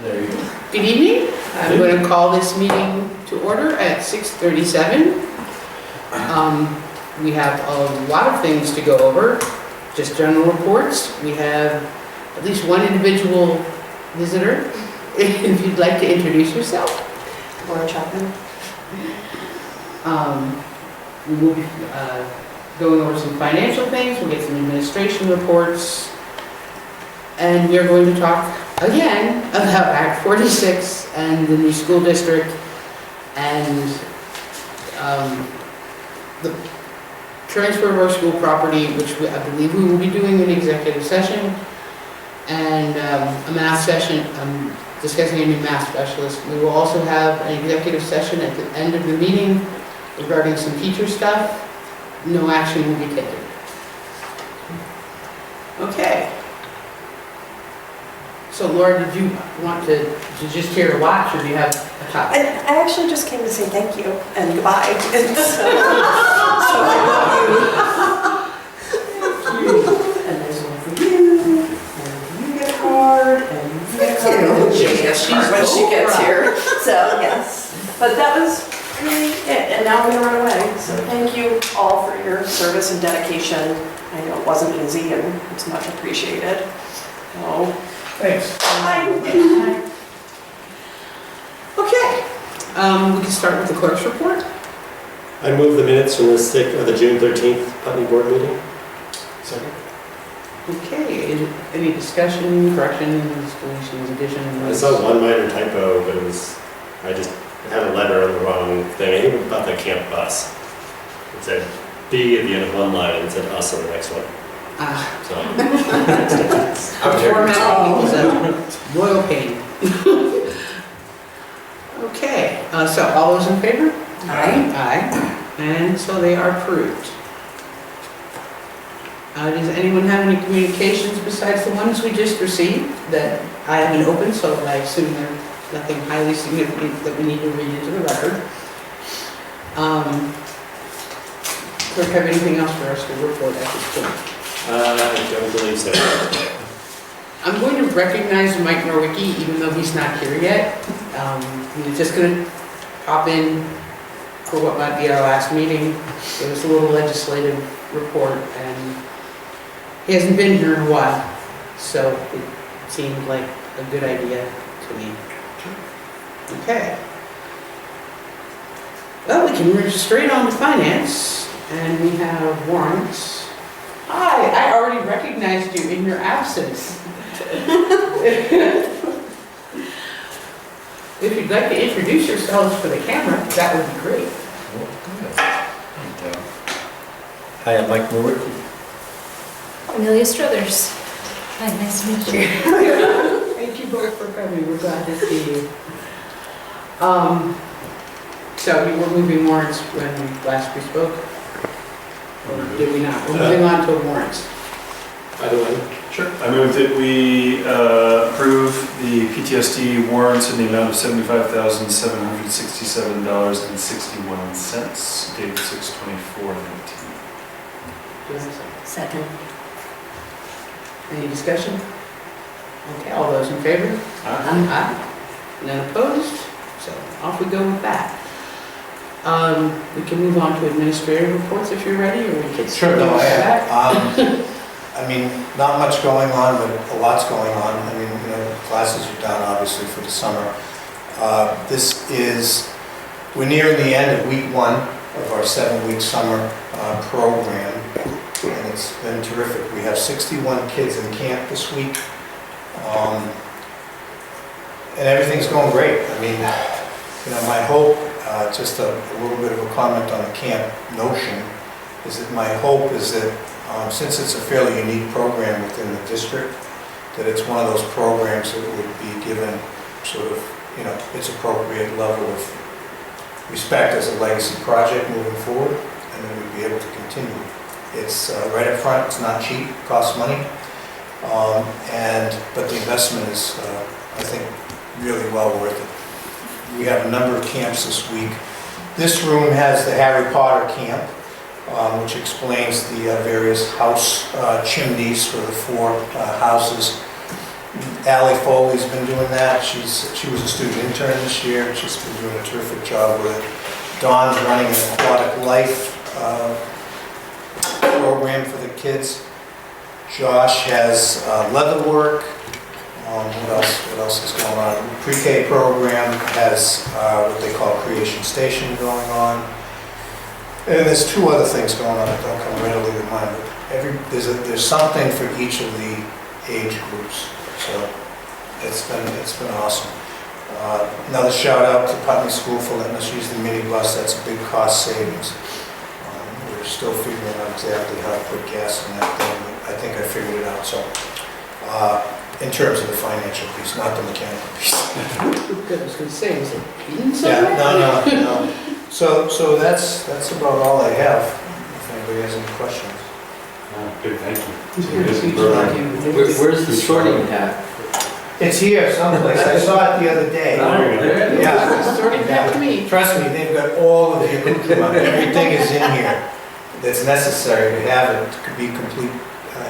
There you go. Good evening. I'm going to call this meeting to order at 6:37. We have a lot of things to go over, just general reports. We have at least one individual visitor. If you'd like to introduce yourself. Laura Chapman. We will be going over some financial things. We'll get some administration reports. And we're going to talk again about Act 46 and the new school district and the transfer of our school property, which I believe we will be doing an executive session, and a math session, discussing a new math specialist. We will also have an executive session at the end of the meeting regarding some teacher stuff. No action will be taken. Okay. So Laura, did you want to just here to watch, or do you have a topic? I actually just came to say thank you and goodbye. And there's one for you, and you get a card, and you get a card. She gets a card when she gets here. So yes, but that was really it. And now I'm gonna run away. So thank you all for your service and dedication. I know it wasn't easy, and it's much appreciated. So. Thanks. Bye. Okay, we can start with the clerk's report. I move the minutes from the June 13th Putney board meeting. Second. Okay, any discussion, corrections, deletions, additions? I saw one minor typo, but I just had a letter on the wrong thing. I think about the camp bus. It said B at the end of one line and it said us on the next one. So. Formatting is a royal pain. Okay, so all those in favor? Aye. Aye. And so they are approved. Does anyone have any communications besides the ones we just received that I haven't opened, so I assume there's nothing highly significant that we need to read into the record? Clerk, have anything else for us to report at this point? I don't believe so. I'm going to recognize Mike Norwicki, even though he's not here yet. He's just going to pop in for what might be our last meeting. Give us a little legislative report, and he hasn't been here in a while, so it seemed like a good idea to me. Okay. Well, we can move straight on to finance, and we have warrants. Hi, I already recognized you in your absence. If you'd like to introduce yourselves for the camera, that would be great. Hi, I'm Mike Moore. Amelia Struthers. Hi, nice to meet you. Thank you both for coming. We're glad to see you. So we were moving warrants when last we spoke? Or did we not? We're moving on to warrants. By the way, Sure. I move that we approve the PTSD warrants in the amount of $75,767.61, dated 6/24/19. Do I have a second? Second. Any discussion? Okay, all those in favor? Aye. None opposed? So off we go with that. We can move on to administrative reports if you're ready, or we can... Sure, no, I am. I mean, not much going on, but a lot's going on. I mean, classes are down obviously for the summer. We're nearing the end of week 1 of our 7-week summer program, and it's been terrific. We have 61 kids in camp this week, and everything's going great. I mean, my hope, just a little bit of a comment on the camp notion, is that my hope is that since it's a fairly unique program within the district, that it's one of those programs that would be given sort of, its appropriate level of respect as a legacy project moving forward, and then we'd be able to continue. It's right up front, it's not cheap, it costs money, but the investment is, I think, really well worth it. We have a number of camps this week. This room has the Harry Potter camp, which explains the various house chimneys for the 4 houses Ally Foley's been doing that. She was a student intern this year, and she's been doing a terrific job with it. Dawn's running an aquatic life program for the kids. Josh has leather work. What else is going on? Pre-K program has what they call Creation Station going on. And there's two other things going on that don't come readily to mind. But there's something for each of the age groups. So it's been awesome. Another shout out to Putney School for letting us use the minibus. That's a big cost savings. We're still figuring out exactly how to put gas in that thing, but I think I figured it out. So in terms of the financial piece, not the mechanical piece. I was gonna say, is it being so? Yeah, no. So that's about all I have. If anybody has any questions. Good, thank you. Where's the sorting hat? It's here someplace. I saw it the other day. Yeah. Sorting that to me. Trust me, they've got all of the accoutrement. Everything is in here that's necessary to have it. It could be complete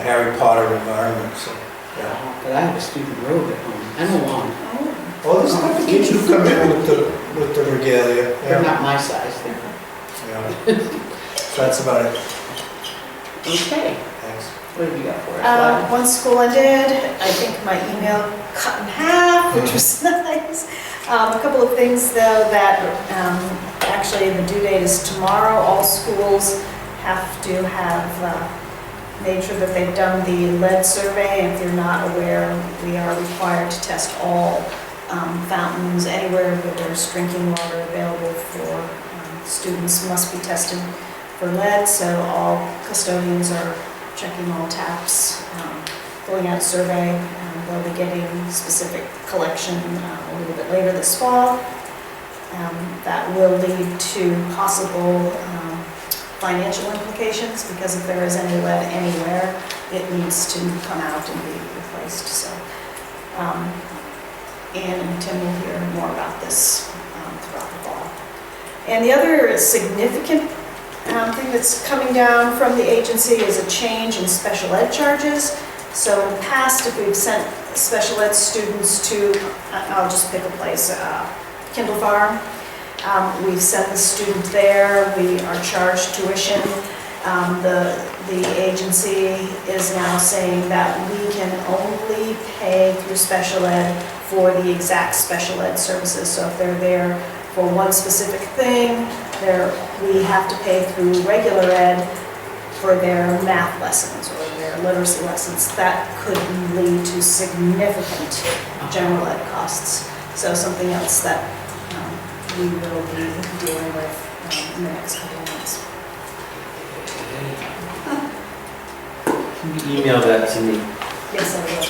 Harry Potter environment. So, yeah. But I have a student robe at home, and a lawn. Well, there's not the kids who come in with the regalia. They're not my size, they're. Yeah. So that's about it. Okay, Thanks. what have you got for us? Once school ended, I think my email cut in half, which was nice. A couple of things though that actually the due date is tomorrow. All schools have to have made sure that they've done the lead survey. If you're not aware, we are required to test all fountains anywhere where there's drinking water available for students must be tested for lead. So all custodians are checking all taps, filling out a survey. They'll be getting specific collection a little bit later this fall. That will lead to possible financial implications, because if there is any lead anywhere, it needs to come out and be replaced. So, Ann and Tim will hear more about this throughout the fall. And the other significant thing that's coming down from the agency is a change in special ed charges. So in the past, if we've sent special ed students to, I'll just pick a place, Kindle Farm, we've sent the student there, we are charged tuition. The agency is now saying that we can only pay through special ed for the exact special ed services. So if they're there for one specific thing, we have to pay through regular ed for their math lessons or their literacy lessons. That could lead to significant general ed costs. So something else that we will be dealing with in the next couple of months. Can you email that to me? Yes, I will.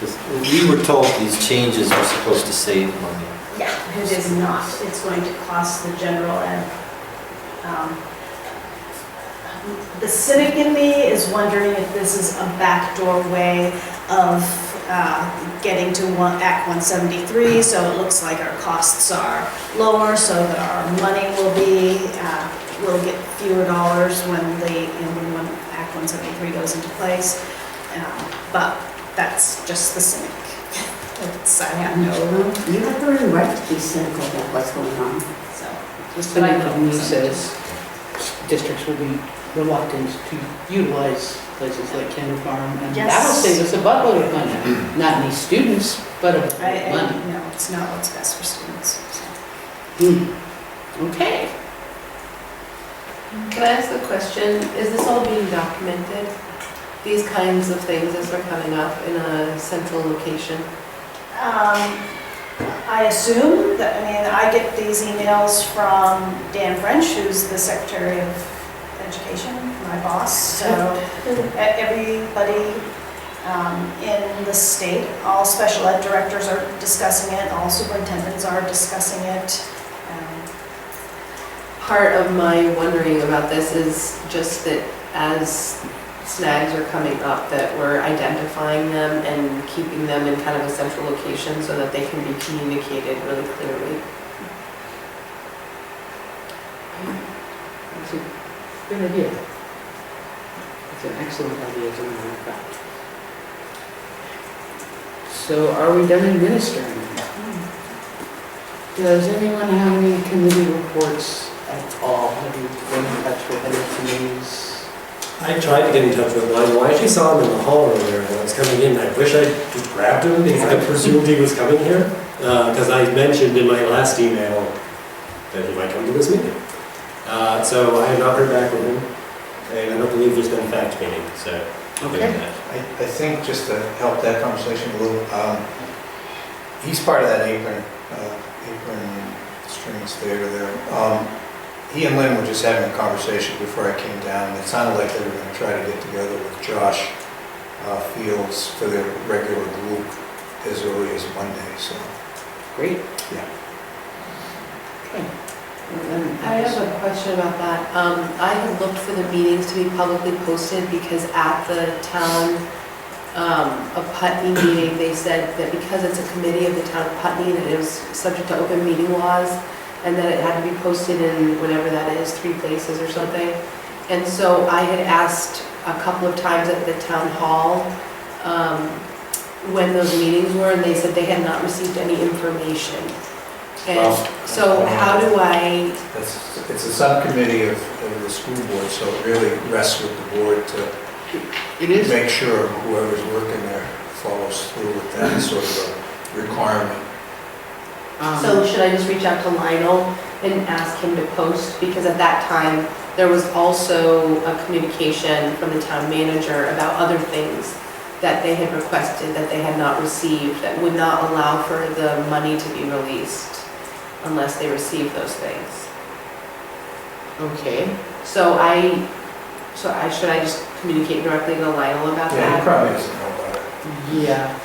'Cause we were told these changes were supposed to save money. Yeah, it is not. It's going to cost the general ed. The cynic in me is wondering if this is a backdoor way of getting to Act 173, so it looks like our costs are lower, so that our money will get fewer dollars when Act 173 goes into place. But that's just the cynic. I have no. You have every right to be cynical about what's going on. So, The cynic of me says districts will be reluctant to utilize places like Kendall Farm, and Yes. that'll save us a buttload of money. Not any students, but a buttload of money. no, it's not what's best for students. So. Okay. Can I ask a question? Is this all being documented? These kinds of things as they're coming up in a central location? I assume that, I get these emails from Dan French, who's the Secretary of Education, my boss. So everybody in the state, all special ed directors are discussing it, all superintendents are discussing it. Part of my wondering about this is just that as snags are coming up, that we're identifying them and keeping them in kind of a central location so that they can be communicated really clearly. It's a good idea. It's an excellent idea, as a matter of fact. So are we done administering? Does anyone have any committee reports at all? Have you been in touch with any committees? I tried to get in touch with Lionel. I actually saw him in the hall earlier when I was coming in. I wish I just grabbed him because I presumed he was coming here. Because I mentioned in my last email that he might come to this meeting. So I have not heard back from him. And I don't believe there's been a fact meeting, so. Okay. I think just to help that conversation a little, he's part of that apron strings theater there. He and Lynn were just having a conversation before I came down. It sounded like they were going to try to get together with Josh Fields for their regular group as early as Monday, so. Great. Yeah. Okay. I have a question about that. I had looked for the meetings to be publicly posted because at the town of Putney meeting, they said that because it's a committee of the town of Putney, that it was subject to open meeting laws, and that it had to be posted in whatever that is, 3 places or something. And so I had asked a couple of times at the town hall when those meetings were, and they said they had not received any information. And so how do I... It's a subcommittee of the school board, so it really rests with the board to make sure whoever's working there follows through with that sort of a requirement. So should I just reach out to Lionel and ask him to post? Because at that time, there was also a communication from the town manager about other things that they had requested that they had not received that would not allow for the money to be released unless they received those things. Okay. So should I just communicate directly to Lionel about Yeah, he that? probably doesn't know about it. Yeah.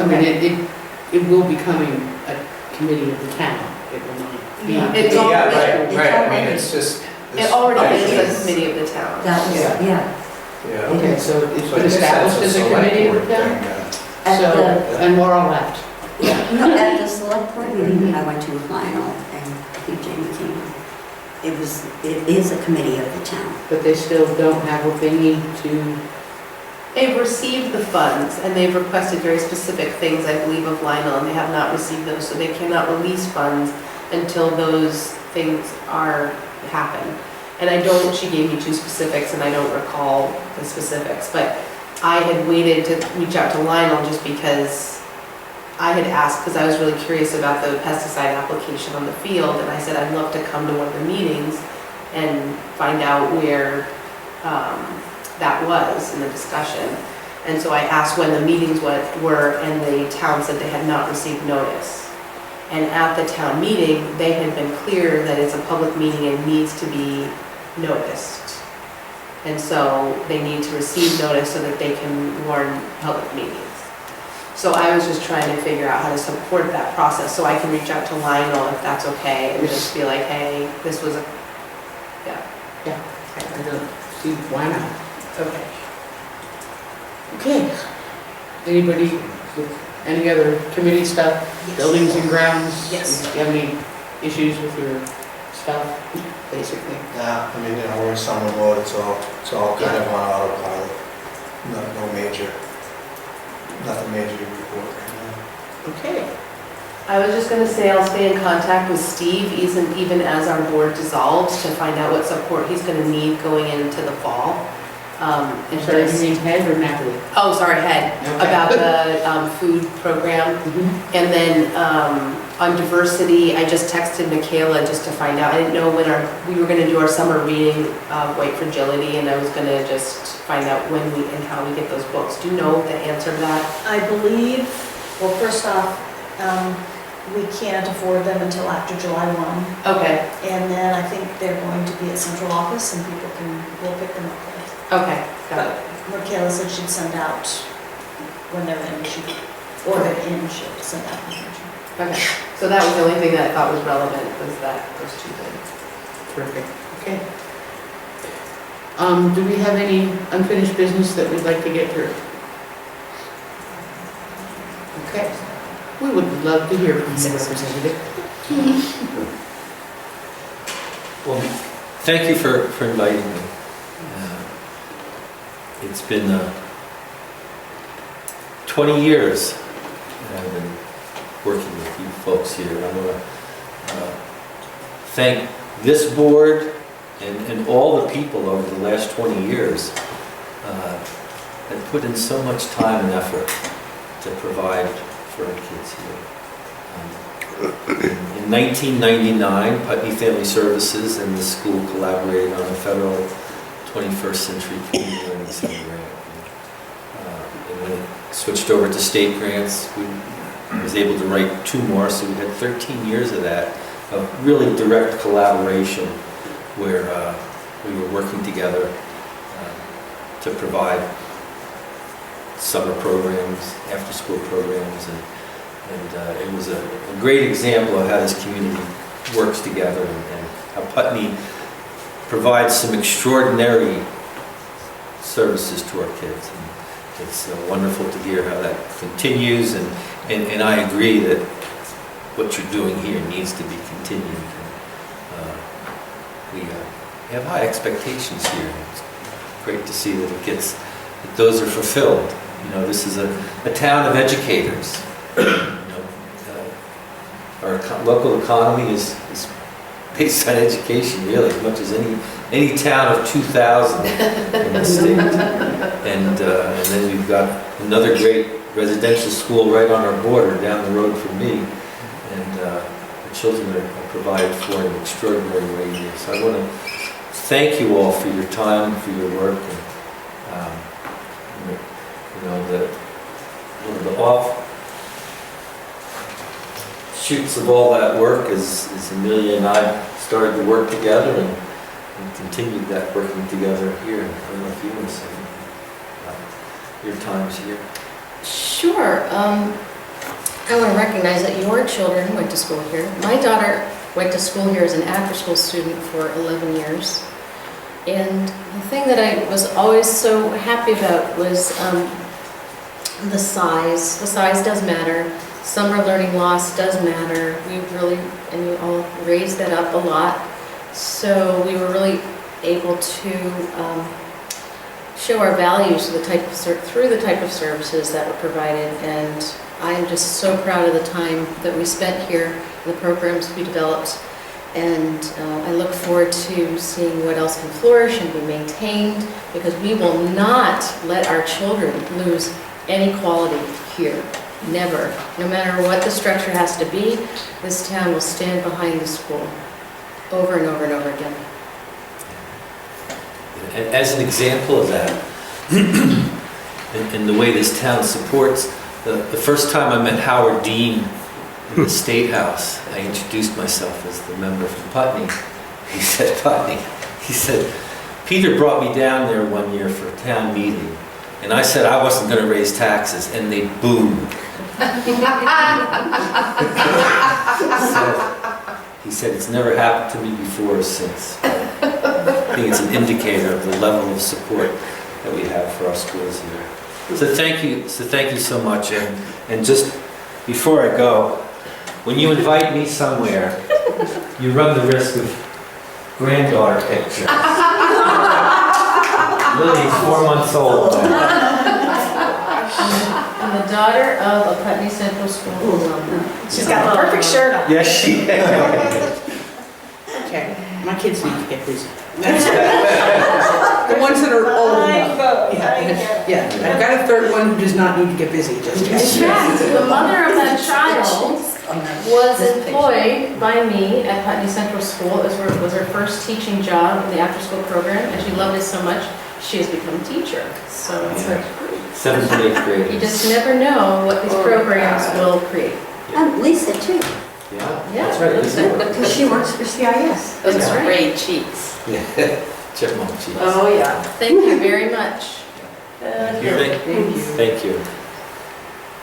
I mean, it will be becoming a committee of the town. It will not be. Yeah. It's Yeah, already, right, I mean, it's just. it already is Yes. a committee of the town. That was, yeah. Yeah. Okay, so it's So been I guess that's established a as a select committee of board the town? thing, At So, the, and we're all left. no, at the select board meeting I went to with Lionel and I think Jamie came. It is a committee of the town. But they still don't have what they need to. They've received the funds and they've requested very specific things, I believe, of Lionel, and they have not received those, so they cannot release funds until those things happen. And she gave me 2 specifics and I don't recall the specifics, but I had waited to reach out to Lionel just because I had asked, because I was really curious about the pesticide application on the field, and I said I'd love to come to one of the meetings and find out where that was in the discussion. And so I asked when the meetings were, and the town said they had not received notice. And at the town meeting, they had been clear that it's a public meeting and needs to be noticed. And so they need to receive notice so that they can warn public meetings. So I was just trying to figure out how to support that process, so I can reach out to Lionel if that's okay, and just be like, hey, this was a, Yeah. I don't see why not. okay. Okay. Anybody with any other committee stuff? Buildings and grounds? Yes. Do you have any issues with your stuff, basically? Yeah, I mean, we're in summer mode, it's all kind of on autopilot. Nothing major to report right now. Okay. I was just gonna say I'll stay in contact with Steve, even as our board dissolves, to find out what support he's gonna need going into the fall. And Sorry, just- you mean Ted or Natalie? Oh, sorry, Head, Okay. about the food program. Mm-hmm. And then on diversity, I just texted Michaela just to find out. I didn't know when we were going to do our summer reading of White Fragility, and I was going to just find out when and how we get those books. Do you know the answer to that? I believe, well, first off, we can't afford them until after July 1. Okay, And then I think they're going to be at central office and we'll pick them up there. okay, got it. But Michaela said she'd send out when they're in, or they're in, she'll send out information. Okay, so that was the only thing that I thought was relevant, was those 2 things. Perfect. Okay. Do we have any unfinished business that we'd like to get through? Okay. We would love to hear from the representative. Well, thank you for inviting me. It's been 20 years and I've been working with you folks here. I want to thank this board and all the people over the last 20 years that put in so much time and effort to provide for our kids here. In 1999, Putney Family Services and the school collaborated on a federal 21st Century Community Learning Center grant. And when it switched over to state grants, we was able to write 2 more, so we had 13 years of that, of really direct collaboration where we were working together to provide summer programs, after-school programs, and it was a great example of how this community works together and how Putney provides some extraordinary services to our kids. And it's wonderful to hear how that continues, and I agree that what you're doing here needs to be continued. We have high expectations here. It's great to see that those are fulfilled. You know, this is a town of educators. You know, our local economy is based on education, really, as much as any town of 2,000 in the state. And then we've got another great residential school right on our border down the road from me. And the children are provided for in an extraordinary way here. So I want to thank you all for your time, for your work. And, you know, one of the offshoots of all that work is Amelia and I started to work together and continued that working together here. I don't know if you want to say anything about your times here. Sure. I want to recognize that your children went to school here. My daughter went to school here as an after-school student for 11 years. And the thing that I was always so happy about was the size. The size does matter. Summer learning loss does matter. We really, and you all raised that up a lot. So we were really able to show our values through the type of services that were provided. And I am just so proud of the time that we spent here, the programs we developed, and I look forward to seeing what else can flourish and be maintained, because we will not let our children lose any quality here. Never. No matter what the structure has to be, this town will stand behind the school over and over and over again. And as an example of that, and the way this town supports, the first time I met Howard Dean in the State House, I introduced myself as the member from Putney. He said, Peter brought me down there one year for a town meeting, and I said I wasn't going to raise taxes, and they booed. He said, it's never happened to me before or since. I think it's an indicator of the level of support that we have for our schools here. So thank you so much. And just before I go, when you invite me somewhere, you run the risk of granddaughter picture. Lily's 4 months old. And the daughter of a Putney Central School alumna. She's got the perfect shirt on. Yes, she has. Okay, my kids need to get busy. The ones that are old enough. Yeah, I've got a third one who does not need to get busy just In yet. fact, the mother of that child was employed by me at Putney Central School. It was her first teaching job in the after-school program, and she loved it so much, she has become a teacher. So it's like, 7th and 8th grade. you just never know what these programs will create. And Lisa too, Yeah, Yeah, that's right. Lisa. because she works for CIS. Those That's are right. great cheeks. Yeah. Chipmunk cheese. Oh, yeah. Thank you very much. Thank you. Thank you. Thank you.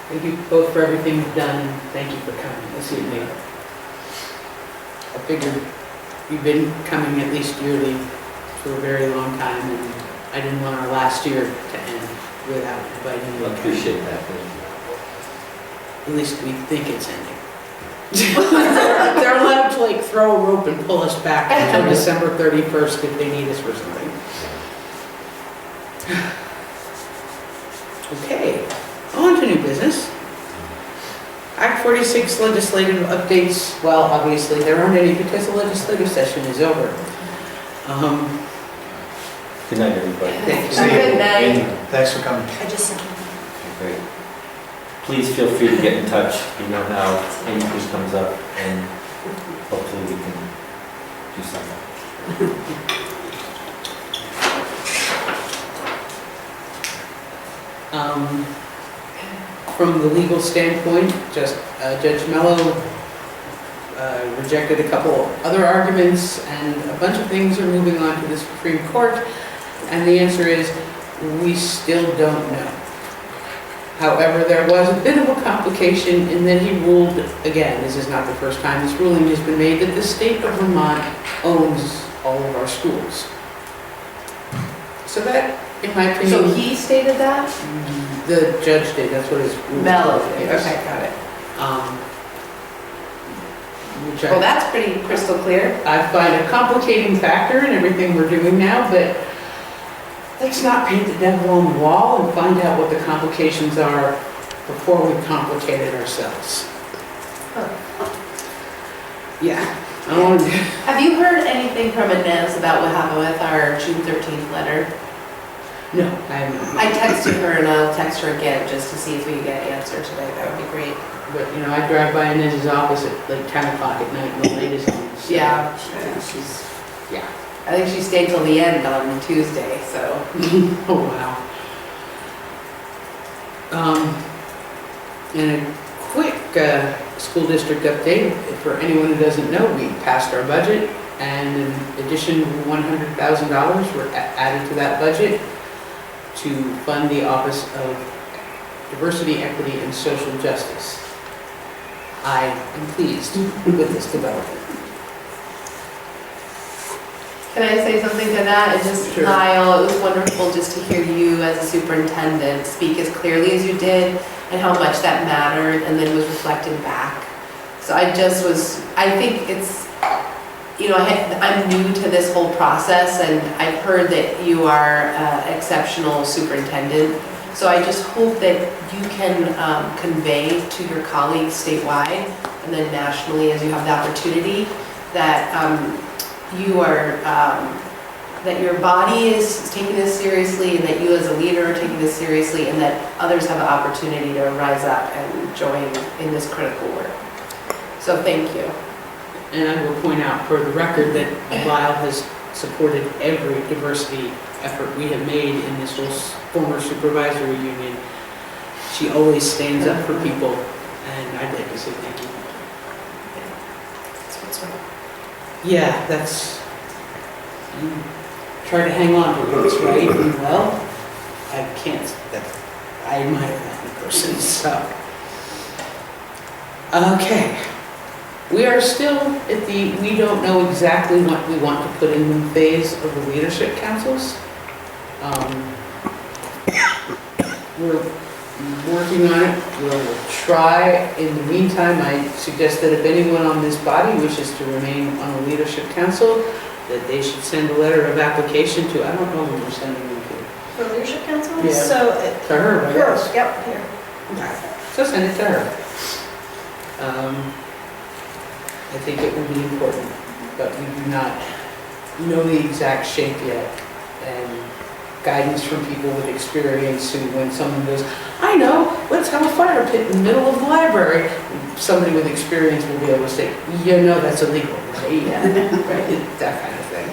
Thank you both for everything you've done, and thank you for coming this evening. I figured you've been coming at least yearly for a very long time, and I didn't want our last year to end without inviting you. I appreciate that. Thank At least we think it's ending. They're allowed to like throw a rope and pull us back until December 31st if they need us for something. Okay, on to new business. Act 46 legislative updates, well, obviously there aren't any because the legislative session is over. Good night, everybody. Thank See you. you. Good night. Thanks for coming. I just sent them. Great. Please feel free to get in touch. You know how anything comes up, and hopefully we can do something. From the legal standpoint, just Judge Mello rejected a couple other arguments, and a bunch of things are moving on to the Supreme Court, and the answer is, we still don't know. However, there was a bit of a complication in that he ruled, again, this is not the first time this ruling has been made, that the state of Vermont owns all of our schools. So that, in my opinion... So he stated that? The judge did, that's what his ruling Mellow, was. okay, got it. Which Well, that's pretty crystal clear. I find a complicating factor in everything we're doing now, but let's not paint the devil on the wall and find out what the complications are before we complicate it ourselves. Yeah. I want to... Have you heard anything from Inez about what happened with our June 13th letter? No, I haven't. I texted her and I'll text her again just to see if we can get an answer today. That would be great. But, you know, I drive by Inez's office at like 10 o'clock at night in the latest hours. So, Yeah. she's, yeah. I think she stayed till the end on Tuesday, so. Oh, wow. And a quick school district update, for anyone who doesn't know, we passed our budget, and in addition, $100,000 were added to that budget to fund the Office of Diversity, Equity, and Social Justice. I am pleased with this development. Can I say something to that? And just, Sure. Kyle, it was wonderful just to hear you as a superintendent speak as clearly as you did and how much that mattered and then was reflected back. So I think it's, you know, I'm new to this whole process and I've heard that you are an exceptional superintendent. So I just hope that you can convey to your colleagues statewide and then nationally as you have the opportunity that you are, that your body is taking this seriously and that you as a leader are taking this seriously and that others have the opportunity to rise up and join in this critical work. So thank you. And I will point out for the record that Lyle has supported every diversity effort we have made in this whole former supervisory union. She always stands up for people, and I'd like to say thank you. That's what's right. Yeah, that's, you try to hang on to what's right, and well, I can't, I admire that in person, so. Okay. We are still at the, we don't know exactly what we want to put in the phase of the leadership councils. We're working on it. We'll try. In the meantime, I suggest that if anyone on this body wishes to remain on the leadership council, that they should send a letter of application to, I don't know who we're sending them to. For leadership council? Yeah. So, To her, I guess. yep, here. So send it to her. I think it will be important, but we do not know the exact shape yet. And guidance from people with experience who, when someone goes, I know, let's have a fire pit in the middle of the library, somebody with experience will be able to say, you know that's illegal, right? Yeah, right, that kind of thing.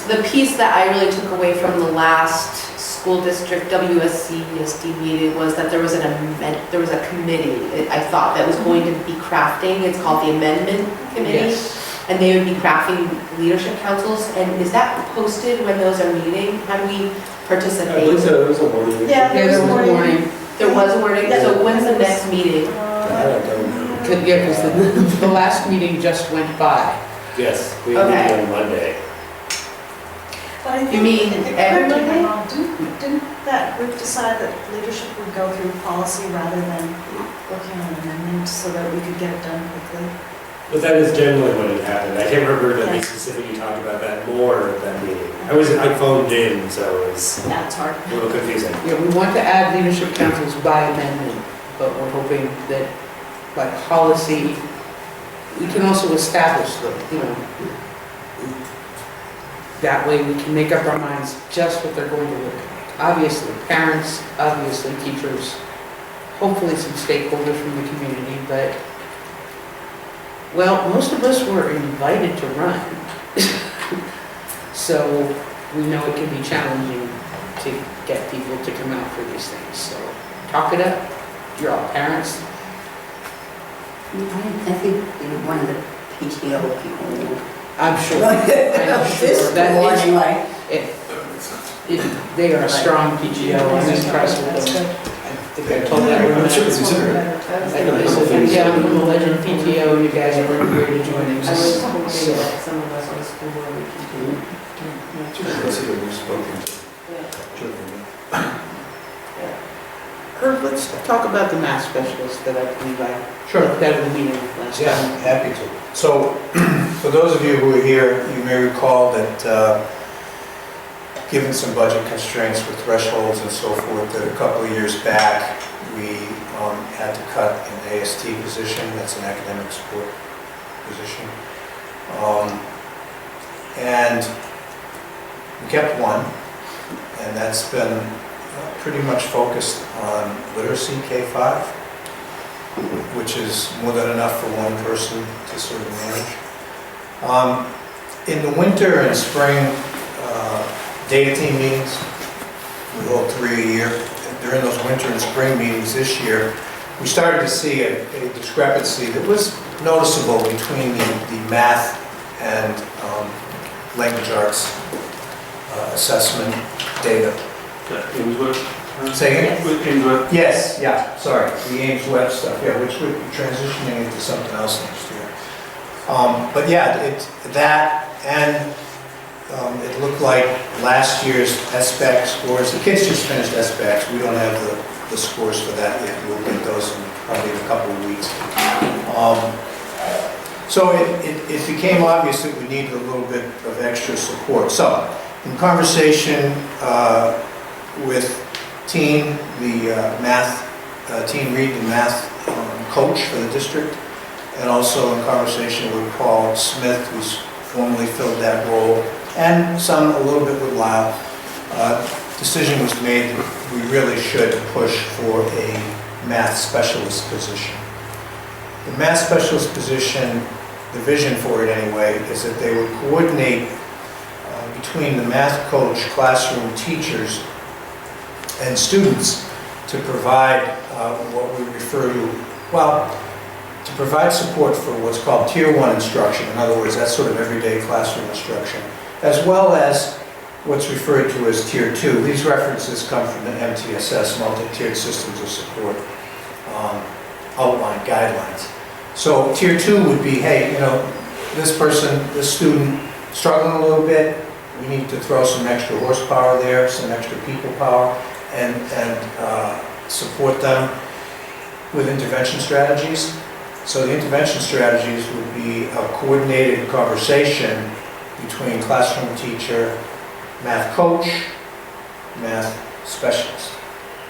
The piece that I really took away from the last school district WSC meeting was that there was a committee, I thought, that was going to be crafting, it's called the Amendment Committee. Yes. And they would be crafting leadership councils, and is that posted when those are meeting? How do we participate? I believe so, there was a warning. Yeah, Yeah, there was a warning. There was a wording, so when's the next meeting? I don't know. Yeah, because the last meeting just went by. Yes, we have Okay. it on Monday. But I think, You mean correct me if everybody? I'm wrong, didn't that group decide that leadership would go through policy rather than working on an amendment so that we could get it done quickly? But that is generally what had happened. I can't remember that we specifically talked about that more at that meeting. I phoned in, so it was Yeah, it's hard. a little confusing. Yeah, we want to add leadership councils by amendment, but we're hoping that by policy, we can also establish them, you know. That way we can make up our minds just what they're going to look like. Obviously, parents, obviously, teachers, hopefully some stakeholders from the community, but, well, most of us were invited to run. So we know it can be challenging to get people to come out for these things. So talk it up. You're all parents. I think, you know, one of the PTO people. I'm sure. This That is, morning, they are a strong PGO. I'm impressed with them. I think I told that room. I'm sure it's considered. I said, yeah, I'm from the Legend PTO. You guys are really great joining I was us. hoping So, that some of us on the school board we can do. Herb, let's talk about the math specialist that I believe I looked at in the meeting last Yeah, time. happy to. So, for those of you who are here, you may recall that given some budget constraints with thresholds and so forth, that a couple of years back, we had to cut an AST position, that's an academic support position. And we kept one, and that's been pretty much focused on literacy K-5, which is more than enough for one person to sort of manage. In the winter and spring data team meetings, we hold 3 a year. During those winter and spring meetings this year, we started to see a discrepancy that was noticeable between the math and language arts assessment data. Say again? With Ainsworth. Yes, yeah, sorry, the Ames Web stuff, yeah, which we're transitioning into something else next year. But yeah, that and it looked like last year's SBAC scores, the kids just finished SBACs, we don't have the scores for that yet, we'll get those in probably in a couple of weeks. So it became obvious that we needed a little bit of extra support. So, in conversation with Teen, the Teen Read and Math coach for the district, and also in conversation with Paul Smith, who's formerly filled that role, and some a little bit with Lyle, decision was made that we really should push for a math specialist position. The math specialist position, the vision for it anyway, is that they would coordinate between the math coach, classroom teachers, and students to provide what we refer to, well, to provide support for what's called Tier 1 instruction. In other words, that's sort of everyday classroom instruction, as well as what's referred to as Tier 2. These references come from the MTSS, Multi-Tiered Systems of Support, outline guidelines. So Tier 2 would be, hey, you know, this person, this student, struggling a little bit, we need to throw some extra horsepower there, some extra people power, and support them with intervention strategies. So the intervention strategies would be a coordinated conversation between classroom teacher, math coach, math specialist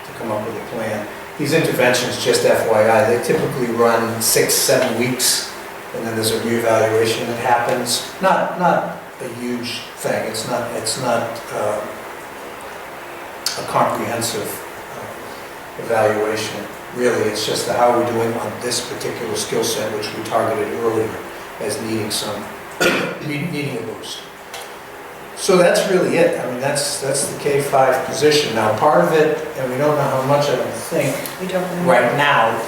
to come up with a plan. These interventions, just FYI, they typically run 6-7 weeks, and then there's a reevaluation that happens. Not a huge thing. It's not a comprehensive evaluation. Really, it's just how we're doing on this particular skill set, which we targeted earlier as needing a boost. So that's really it. I mean, that's the K-5 position. Now, part of it, and we don't know how much, I don't think, We don't know. right now,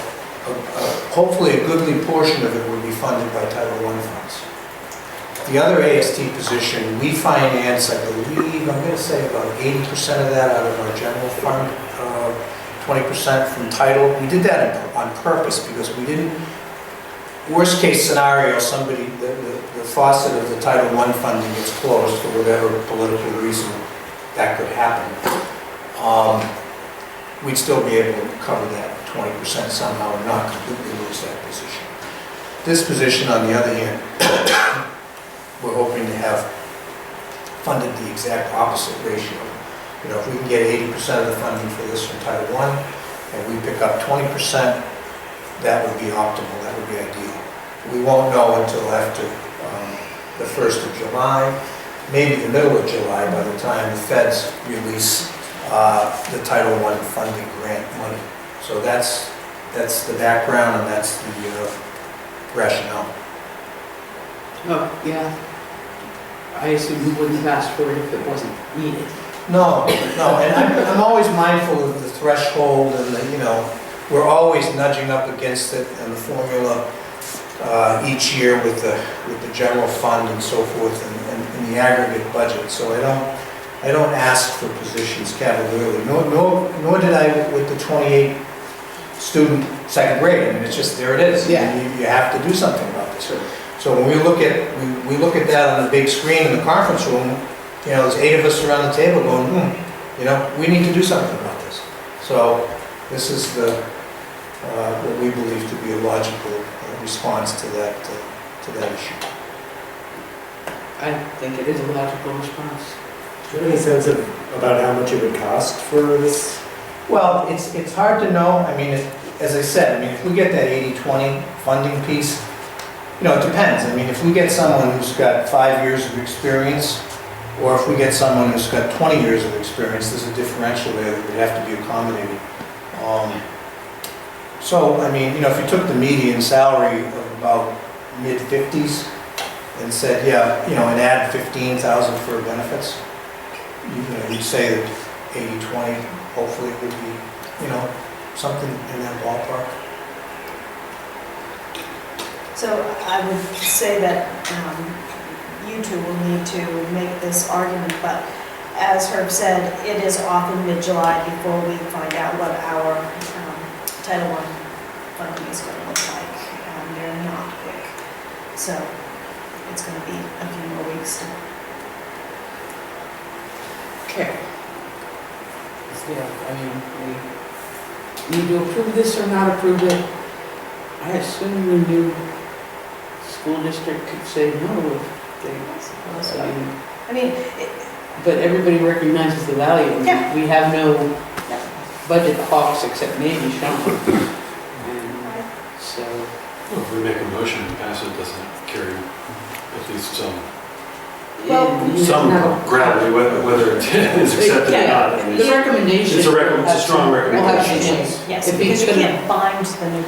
hopefully a goodly portion of it will be funded by Title I funds. The other AST position, we finance, I believe, I'm going to say about 80% of that out of our general fund, 20% from Title. We did that on purpose because we didn't, worst case scenario, somebody, the faucet of the Title I funding gets closed for whatever political reason that could happen. We'd still be able to cover that 20% somehow and not completely lose that position. This position, on the other hand, we're hoping to have funded the exact opposite ratio. You know, if we can get 80% of the funding for this from Title I and we pick up 20%, that would be optimal, that would be ideal. We won't know until after the 1st of July, maybe the middle of July, by the time the feds release the Title I funding grant money. So that's the background and that's the rationale. Oh, yeah. I assume you wouldn't have asked for it if it wasn't needed. No, and I'm always mindful of the threshold and the, we're always nudging up against it and the formula each year with the general fund and so forth and the aggregate budget. So I don't ask for positions cavalierly, nor did I with the 28 student second grade. I mean, it's just, there it is. Yeah. And you have to do something about this. So when we look at that on the big screen in the conference room, there's 8 of us around the table going, we need to do something about this. So this is what we believe to be a logical response to that issue. I think it is a logical response. Do you have any sense about how much it would cost for this? Well, it's hard to know. I mean, as I said, if we get that 80-20 funding piece, it depends. I mean, if we get someone who's got 5 years of experience, or if we get someone who's got 20 years of experience, there's a differential there that would have to be accommodated. So, if you took the median salary of about mid-50s and said, and add 15,000 for benefits, you'd say that 80-20 hopefully would be, something in that ballpark. So I would say that you two will need to make this argument, but as Herb said, it is often mid-July before we find out what our Title I funding is going to look like. They're not quick, so it's going to be a few more weeks. Okay. Yeah, we need to approve this or not approve it. I assume the new school district could say no if they, but everybody recognizes the value. Yeah. We have no budget hawks except maybe Sean. So. Well, if we make a motion and pass it, doesn't carry at least some gravity, whether it is accepted or not. The recommendation. It's a strong recommendation. Yes, If because you he's can't bind the new.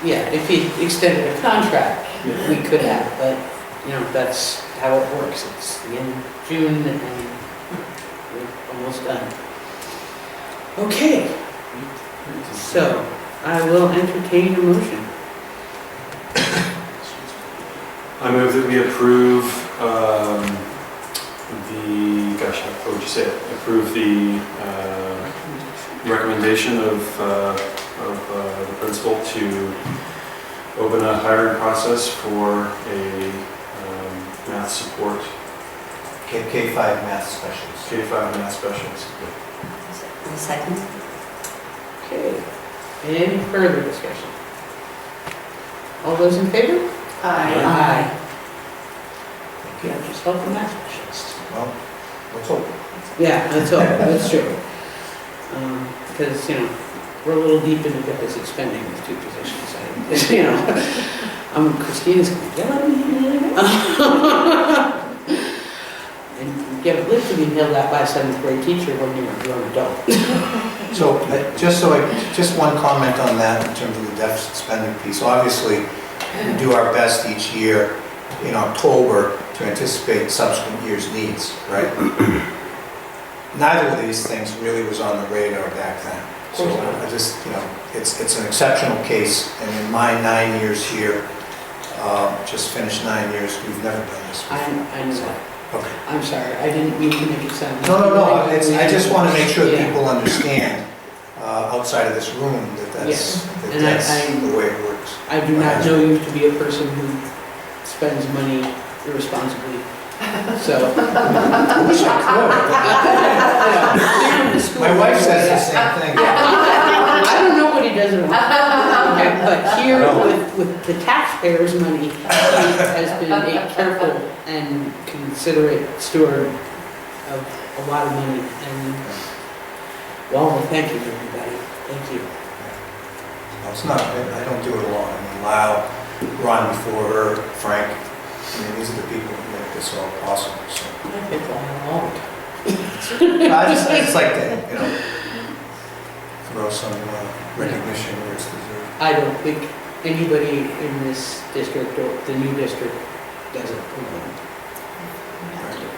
Yeah, if he extended a contract, we could have, but, that's how it works. It's the end of June and we're almost done. Okay, so I will entertain a motion. I move that we approve how would you say it? Approve the recommendation of the principal to open a hiring process for a math support. K-5 math specialist. K-5 math specialist. A second. Okay, any further discussion? All those in favor? Aye. Yeah, just help the math specialist. Well, let's hope. Yeah, that's all, that's true. Because, we're a little deep into deficit spending with 2 positions. Christina's going to yell at me. And you get lived to be yelled at by a 7th grade teacher when you're a grown adult. So, just one comment on that in terms of the deficit spending piece. Obviously, we do our best each year in October to anticipate subsequent year's needs, right? Neither of these things really was on the radar back then. So I just, it's an exceptional case, and in my 9 years here, just finished 9 years, we've never done this before. I know that. Okay. I'm sorry, I didn't mean to make it sound. No, I just want to make sure that people understand, outside of this room, that's the way it works. I do not know you to be a person who spends money irresponsibly, so. I wish I could. My wife says the same thing. I don't know what he does it on. Okay, but here with the taxpayers' money, he has been a careful and considerate steward of a lot of money. And, well, thank you, everybody. Thank you. it's not, I don't do it alone. I mean, Lyle, Ron before her, Frank, I mean, these are the people who make this all possible, so. I've been going all the time. I just like to, throw some recognition where it's deserved. I don't think anybody in this district or the new district does it alone.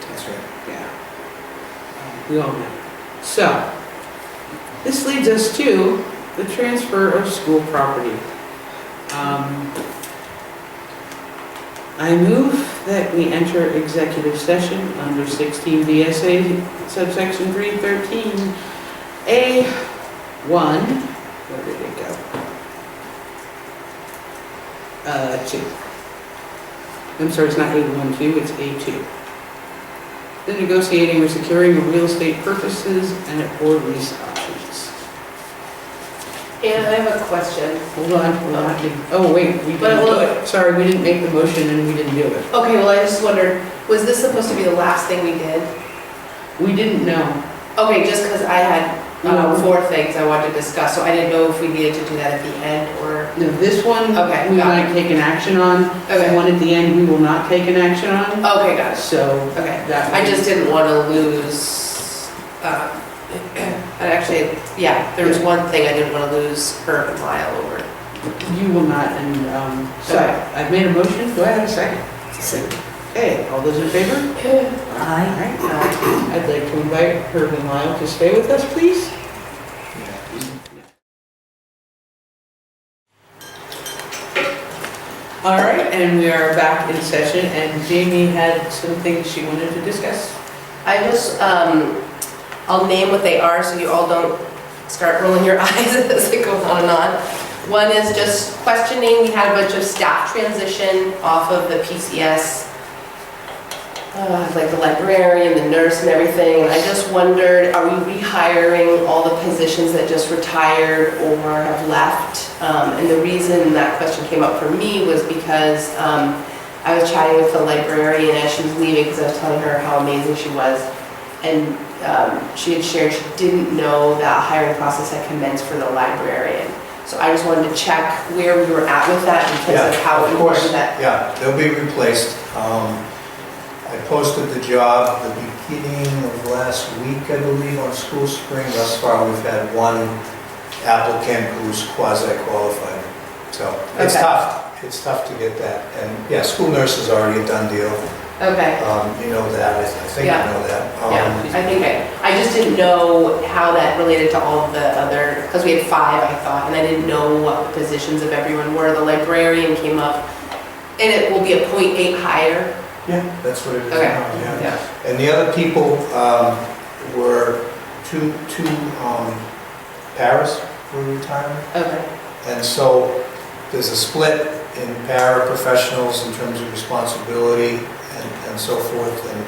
That's right. Yeah. We all know. So, this leads us to the transfer of school property. I move that we enter executive session under 16 VSA subsection 313 A1. Where did it go? 2. I'm sorry, it's not A1, 2, it's A2. The negotiating or securing of real estate purchases and or lease options. And I have a question. Hold on. Oh, wait, we didn't do it. Sorry, we didn't make the motion and we didn't do it. Okay, well, I just wondered, was this supposed to be the last thing we did? We didn't know. Okay, just because I had No. 4 things I wanted to discuss, so I didn't know if we needed to do that at the end or... No, this one, Okay, we got might take an action on. Okay. The one at the end, we will not take an action on. Okay, got it. So, Okay. that. I just didn't want to lose, and actually, yeah, there was one thing I didn't want to lose Herb and Lyle over. You will not, and, so, Okay. I've made a motion, do I have a second? Okay, all those in favor? Aye. Alright, I'd like to invite Herb and Lyle to stay with us, please. All right, and we are back in session, and Jamie had some things she wanted to discuss. I just, I'll name what they are so you all don't start rolling your eyes as it goes on and on. One is just questioning, we had a bunch of staff transition off of the PCS, like the librarian, the nurse and everything, and I just wondered, are we rehiring all the positions that just retired or have left? And the reason that question came up for me was because I was chatting with the librarian as she was leaving because I was telling her how amazing she was, and she had shared she didn't know that a hiring process had commenced for the librarian. So I just wanted to check where we were at with that because of how important that... Yeah, they'll be replaced. I posted the job the beginning of last week, I believe, on School Spring. Thus far, we've had one applicant who's quasi-qualified. So it's Okay. tough. It's tough to get that. And yeah, school nurse is already a done deal. Okay. You know that. I think Yeah. you know that. Yeah, I think I just didn't know how that related to all of the other, because we had 5, I thought, and I didn't know what the positions of everyone were. The librarian came up, and it will be a .8 hire. Yeah, that's what it is Okay. now, yeah. Yeah. And the other people were two paras were retiring. Okay. And so there's a split in paraprofessionals in terms of responsibility and so forth. And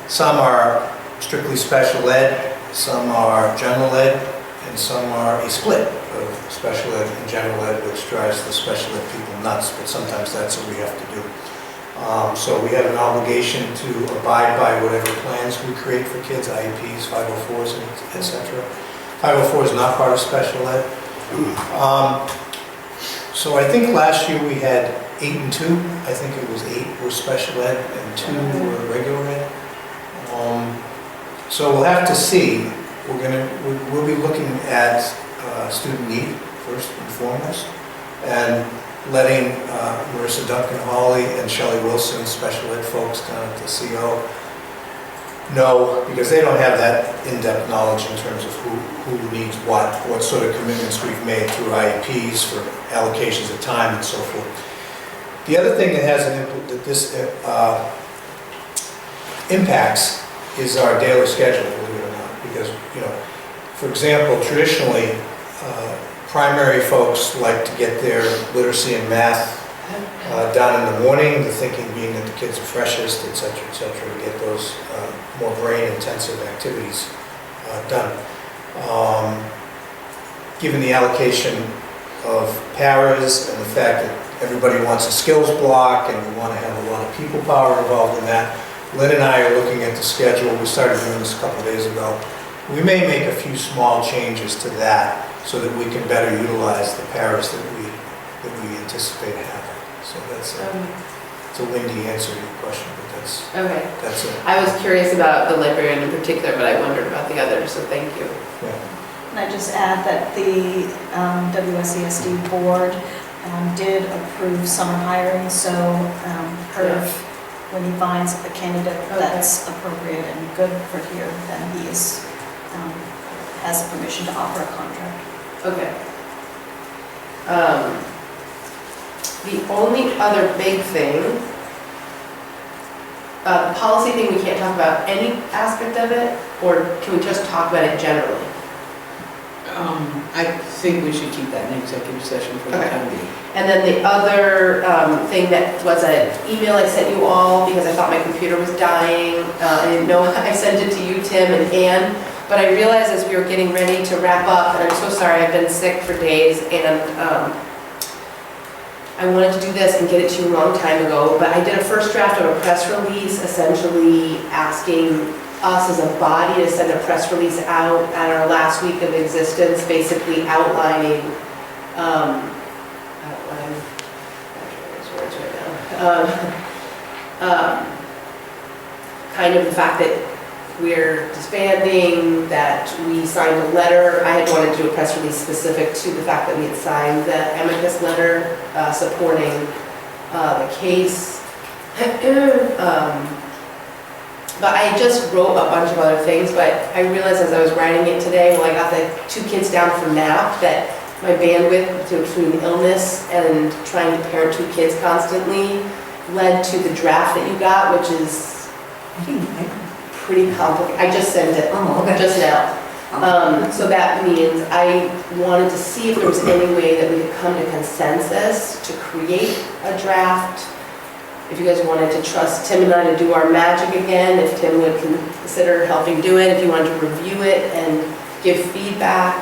some are strictly special ed, some are general ed, and some are a split of special ed and general ed, which drives the special ed people nuts, but sometimes that's what we have to do. So we have an obligation to abide by whatever plans we create for kids, IEPs, 504s, etc. 504 is not part of special ed. So I think last year we had 8 and 2. I think it was 8 were special ed and 2 were regular ed. So we'll have to see. We'll be looking at student need first and foremost, and letting Marissa Duncan-Hawley and Shelley Wilson, special ed folks down at the CO, know, because they don't have that in-depth knowledge in terms of who needs what sort of commitments we've made through IEPs for allocations of time and so forth. The other thing that has that this impacts is our daily schedule, believe it or not, because, you know, for example, traditionally, primary folks like to get their literacy and math done in the morning, the thinking being that the kids are freshest, et cetera, to get those more brain-intensive activities done. Given the allocation of paras and the fact that everybody wants a skills block and we want to have a lot of people power involved in that, Lynn and I are looking at the schedule. We started doing this a couple of days ago. We may make a few small changes to that so that we can better utilize the paras that we anticipate having. So that's it's a windy answer to your question, but Okay. that's it. I was curious about the librarian in particular, but I wondered about the others, so thank you. Yeah. And I just add that the WSESD board did approve summer hiring, so Herb, when he finds a candidate that's appropriate and good for here, then he is, has permission to offer a contract. Okay. The only other big thing, the policy thing, we can't talk about any aspect of it, or can we just talk about it generally? I think we should keep that in executive session for the Okay. time being. And then the other thing that was an email I sent you all because I thought my computer was dying. I didn't know I sent it to you, Tim and Ann, but I realized as we were getting ready to wrap up, and I'm so sorry, I've been sick for days, and I wanted to do this and get it to you a long time ago, but I did a first draft of a press release essentially asking us as a body to send a press release out at our last week of existence, basically outlining, kind of the fact that we're disbanding, that we signed a letter. I had wanted to do a press release specific to the fact that we had signed the amicus letter supporting the case. But I just wrote a bunch of other things, but I realized as I was writing it today, when I got the 2 kids down for nap, that my bandwidth between illness and trying to parent 2 kids constantly led to the draft that you got, which is pretty complicated. I just sent it just now. So that means I wanted to see if there was any way that we could come to consensus to create a draft. If you guys wanted to trust Tim and I to do our magic again, if Tim would consider helping do it, if you wanted to review it and give feedback,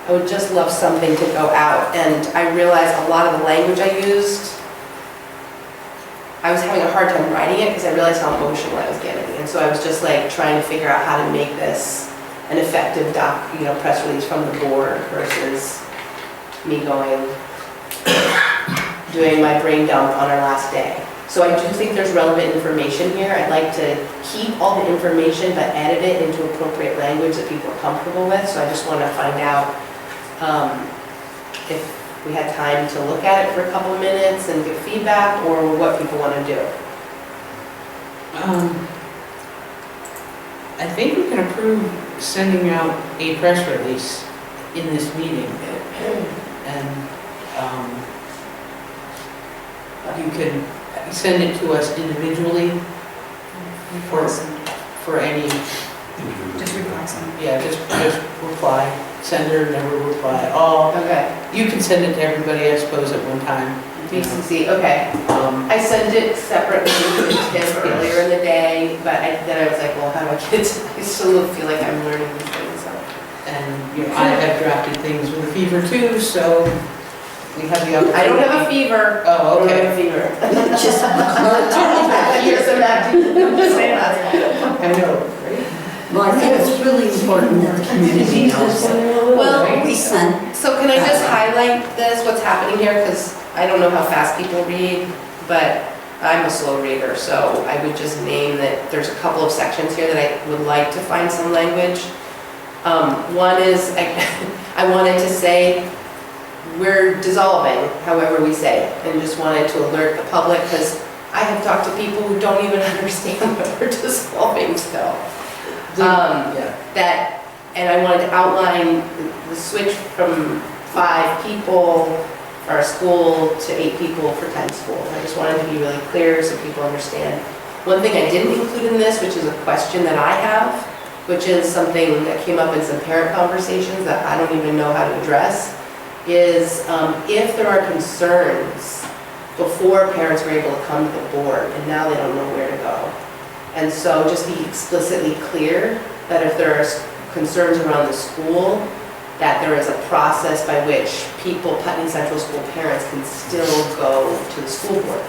I would just love something to go out. And I realized a lot of the language I used, I was having a hard time writing it because I realized how emotional I was getting. And so I was just like trying to figure out how to make this an effective press release from the board versus me doing my brain dump on our last day. So I do think there's relevant information here. I'd like to keep all the information but edit it into appropriate language that people are comfortable with. So I just want to find out if we had time to look at it for a couple of minutes and give feedback, or what people want to do. I think we can approve sending out a press release in this meeting. And you can send it to us individually for any, Just reply something. yeah, just reply, sender, never reply, all. Okay. You can send it to everybody, I suppose, at one time. BCC, okay. I sent it separately to Tim earlier in the day, but then I was like, well, how do I get it? I still feel like I'm learning these things. So. And I have drafted things with a fever too, so we have the opportunity. I don't have a fever. Oh, okay. I don't have a fever. Just Here's some acting. I know, right? Well, I think it's really important that the community knows that Well, we sent. So can I just highlight this, what's happening here? Because I don't know how fast people read, but I'm a slow reader, so I would just name that there's a couple of sections here that I would like to find some language. One is, I wanted to say, we're dissolving, however we say it, and just wanted to alert the public, because I have talked to people who don't even understand what we're dissolving still. And I wanted to outline the switch from 5 people for our school to 8 people for 10 schools. I just wanted to be really clear so people understand. One thing I didn't include in this, which is a question that I have, which is something that came up in some parent conversations that I don't even know how to address, is if there are concerns before parents were able to come to the board and now they don't know where to go. And so just be explicitly clear that if there are concerns around the school, that there is a process by which people, Putney Central School parents, can still go to the school board.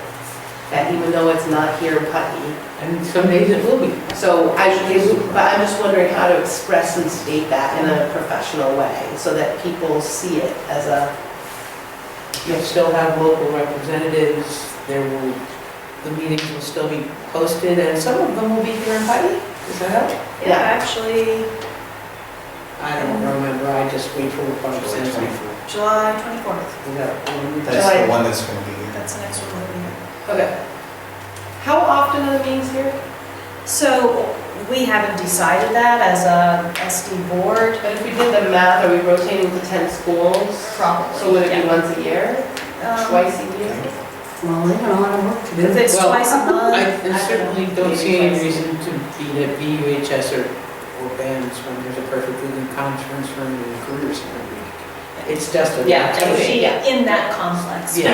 that even though it's not here in Putney, And some days it will be. so but I'm just wondering how to expressly state that in a professional way, so that people see it as a, You'll still have local representatives, the meetings will still be posted, and some of them will be here in Putney. Is that out? Yeah, actually, I don't remember, I just wait for the budget sends me. July 24th. Is that one? That's the one that's going to be here. That's the next one we'll be here. okay. How often are the meetings here? So we haven't decided that as a SD board. But if we did the math, are we rotating to 10 schools? Probably. So would it be yeah. once a year, twice a year? Well, they got a lot of work to do. If it's Well, twice a month. I certainly don't see any maybe reason to be at VUHS or bands when there's a perfectly good conference room and career center week. It's just a. Yeah, twice. okay, yeah. In that complex. Yeah.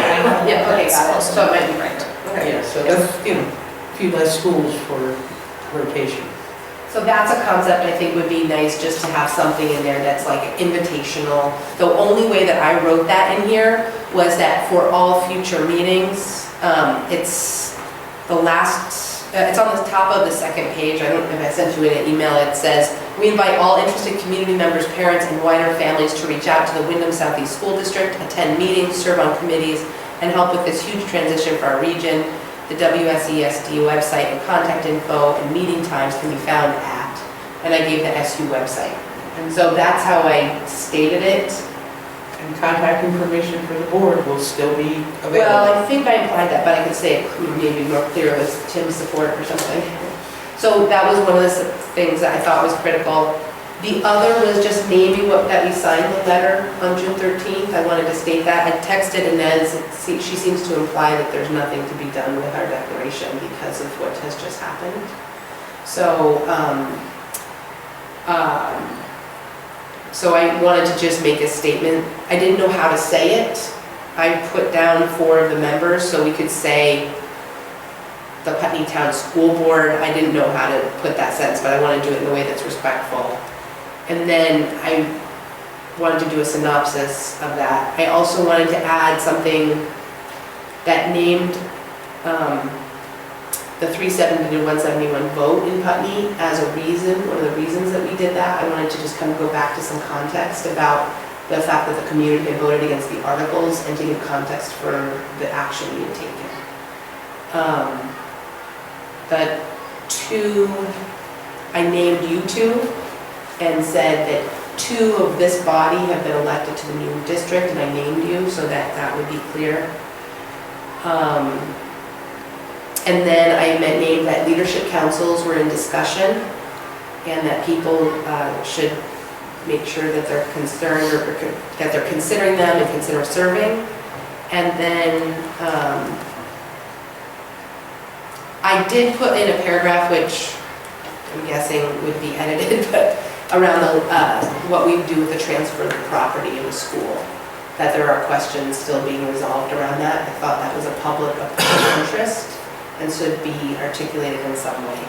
Yeah, okay, got it. That's So it might be right. Okay. Yeah, so that's, a few less schools for rotation. So that's a concept I think would be nice, just to have something in there that's like invitational. The only way that I wrote that in here was that for all future meetings, it's the last, it's on the top of the second page. I don't know if I sent you in an email. It says, we invite all interested community members, parents, and wider families to reach out to the Wyndham Southeast School District, attend meetings, serve on committees, and help with this huge transition for our region. The WSESD website and contact info and meeting times can be found at, and I gave the SU website. And so that's how I stated it. And contact information for the board will still be Well, available. I think I implied that, but I could say it maybe more clear with Tim's support or something. So that was one of the things that I thought was critical. The other was just naming that we signed the letter on June 13th. I wanted to state that. I texted Inez, she seems to imply that there's nothing to be done with our declaration because of what has just happened. So, so I wanted to just make a statement. I didn't know how to say it. I put down 4 of the members so we could say the Putney Town School Board. I didn't know how to put that sentence, but I want to do it in a way that's respectful. And then I wanted to do a synopsis of that. I also wanted to add something that named the 370 to 171 vote in Putney as a reason, one of the reasons that we did that. I wanted to just kind of go back to some context about the fact that the community had voted against the articles and to give context for the action we had taken. The 2, I named you 2 and said that 2 of this body have been elected to the new district, and I named you so that that would be clear. And then I named that leadership councils were in discussion and that people should make sure that they're concerned or that they're considering them and consider serving. And then I did put in a paragraph which I'm guessing would be edited, but around what we do with the transfer of the property in the school, that there are questions still being resolved around that. I thought that was a public interest and should be articulated in some way.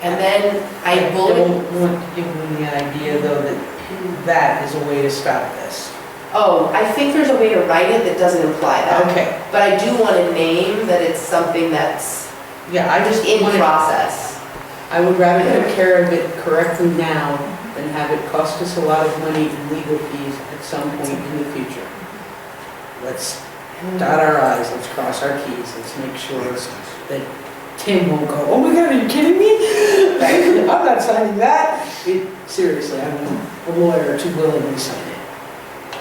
And then I don't want to give them the idea though that that is a way to stop this. Oh, I think there's a way to write it that doesn't imply that. Okay. But I do want to name that it's something that's Yeah, I just in wanted, process. I would rather take care of it correctly now than have it cost us a lot of money in legal fees at some point in the future. Let's dot our i's, let's cross our t's, let's make sure that Tim won't go, oh my God, are you kidding me? I'm not signing that. Seriously, I'm a lawyer to willingly sign it.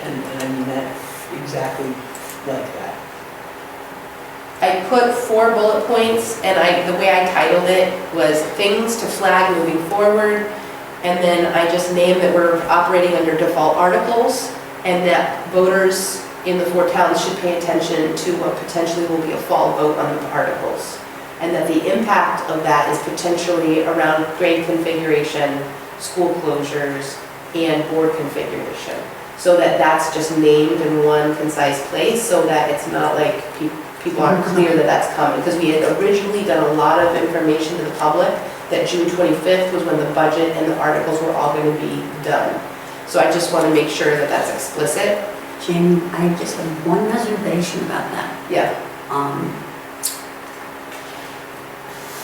And I mean that exactly like that. I put 4 bullet points, and the way I titled it was things to flag moving forward, and then I just named that we're operating under default articles, and that voters in the 4 towns should pay attention to what potentially will be a fall vote on the articles, and that the impact of that is potentially around grade configuration, school closures, and board configuration, so that that's just named in one concise place, so that it's not like people aren't clear that that's coming, because we had originally done a lot of information to the public that June 25th was when the budget and the articles were all going to be done. So I just want to make sure that that's explicit. Jamie, I just have one reservation about that. Yeah.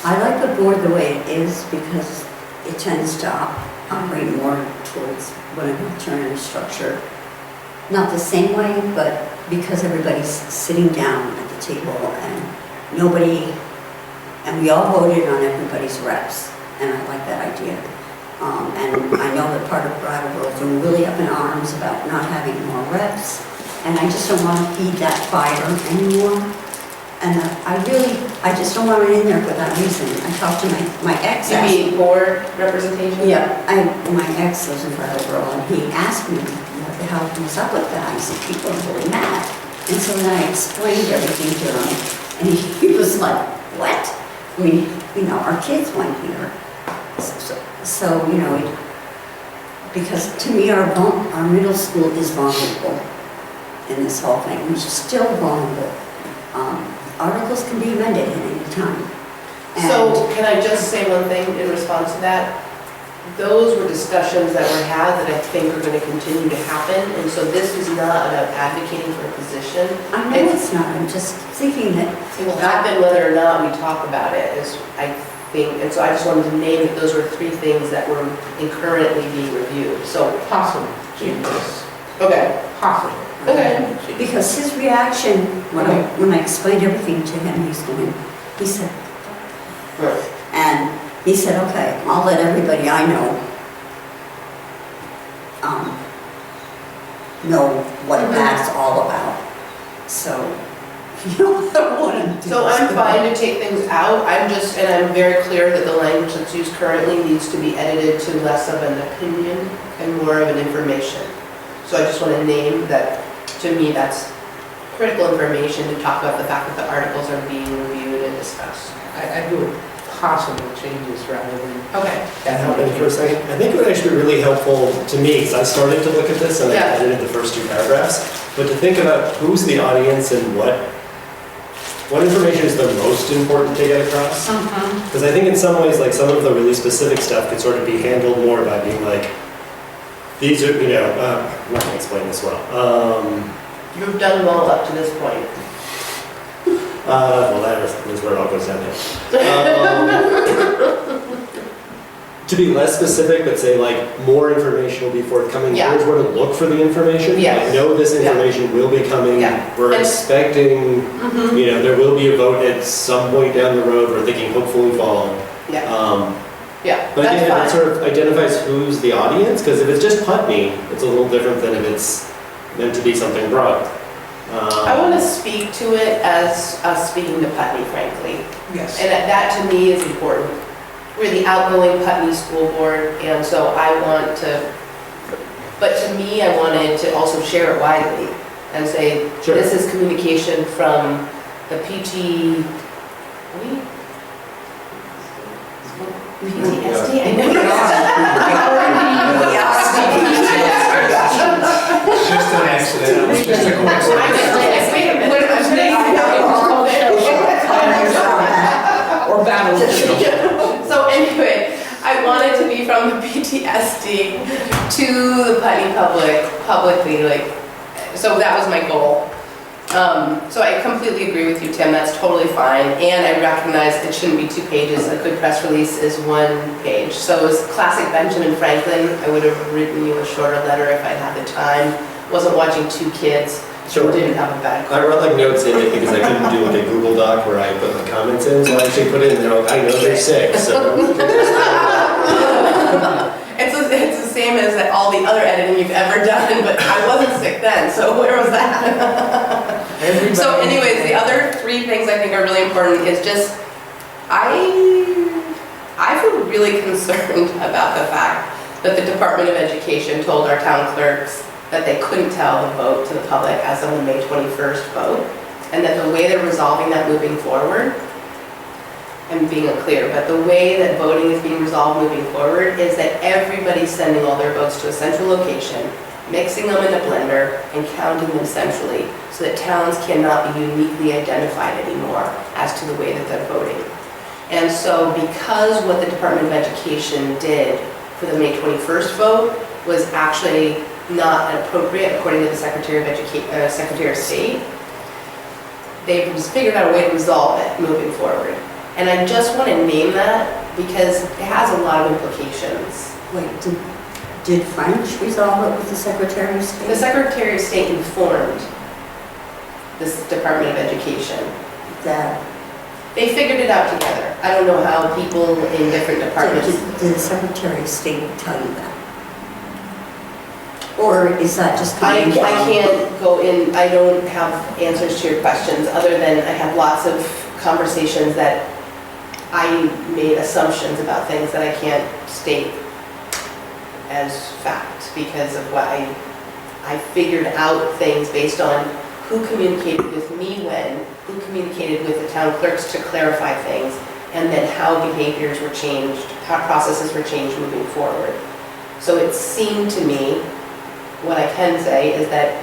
I like the board the way it is because it tends to operate more towards what an alternative structure. Not the same way, but because everybody's sitting down at the table and we all voted on everybody's reps, and I like that idea. And I know that part of Brattleboro has been really up in arms about not having more reps, and I just don't want to feed that fire anymore. And I just don't want it in there for that reason. I talked to my ex. You mean board representation? Yeah, my ex lives in Brattleboro, and he asked me what the hell was up with that. I said, people are really mad. And so then I explained everything to him, and he was like, what? I mean, our kids went here. So because to me, our middle school is vulnerable in this whole thing. We're still vulnerable. Articles can be amended at any time. So can I just say one thing in response to that? Those were discussions that were had that I think are going to continue to happen, and so this is not about advocating for a position. I know it's not, I'm just thinking that it will happen whether or not we talk about it, is I think, and so I just wanted to name that those were 3 things that were currently being reviewed, so. Possible changes. Okay. Possible. Okay. because his reaction when I explained everything to him, he said, and he said, okay, I'll let everybody I know what that's all about. So, I don't want to do So I'm fine to take things out, and I'm very clear that the language that's used currently needs to be edited to less of an opinion and more of an information. So I just want to name that, to me, that's critical information to talk about the fact that the articles are being reviewed and discussed. I do possible changes rather than. Okay. Can I hop in for a second? I think it would actually be really helpful to me, because I started to look at this and I edited the first 2 paragraphs, but to think about who's the audience and what information is the most important to get across. Because I think in some ways, like some of the really specific stuff could sort of be handled more by being like, these are, I'm not going to explain this well. You've done well up to this point. Well, that is where it all goes down to be less specific, but say like more information will be forthcoming. Yeah. Here's where to look for the information. Yes. I know this information will be coming. Yeah. We're And- expecting, there will be a vote at some point down the road. We're thinking hopefully fall. Yeah. Yeah, But that's again, it fine. sort of identifies who's the audience, because if it's just Putney, it's a little different than if it's meant to be something broad. I want to speak to it as us speaking to Putney, frankly. Yes. And that to me is important. We're the outgoing Putney School Board, and so I want to, but to me, I wanted to also share it widely and say, Sure. this is communication from the PTSD, I Just an accident, just a coincidence. Or battle. So anyway, I wanted to be from the PTSD to the Putney publicly, so that was my goal. So I completely agree with you, Tim, that's totally fine, and I recognize it shouldn't be 2 pages, a good press release is 1 page. So as classic Benjamin Franklin, I would have written you a shorter letter if I'd had the time. Wasn't watching 2 kids, Sure. didn't have a bad I wrote like notes in it because I couldn't do like a Google Doc where I put the comments in, so I actually put in there, I know they're sick, so. It's the same as all the other editing you've ever done, but I wasn't sick then, so where was that? So anyways, the other 3 things I think are really important is just, I feel really concerned about the fact that the Department of Education told our town clerks that they couldn't tell the vote to the public as of the May 21st vote, and that the way they're resolving that moving forward, I'm being unclear, but the way that voting is being resolved moving forward is that everybody's sending all their votes to a central location, mixing them in a blender, and counting them centrally, so that towns cannot be uniquely identified anymore as to the way that they're voting. And so because what the Department of Education did for the May 21st vote was actually not appropriate according to the Secretary of State, they've figured out a way to resolve it moving forward. And I just want to name that because it has a lot of implications. Wait, did French resolve it with the Secretary of State? The Secretary of State informed this Department of Education That, they figured it out together. I don't know how people in different departments. did the Secretary of State tell you that? Or is that just I coming from? can't go in, I don't have answers to your questions, other than I had lots of conversations that I made assumptions about things that I can't state as fact because of what I figured out things based on who communicated with me when, who communicated with the town clerks to clarify things, and then how behaviors were changed, how processes were changed moving forward. So it seemed to me, what I can say is that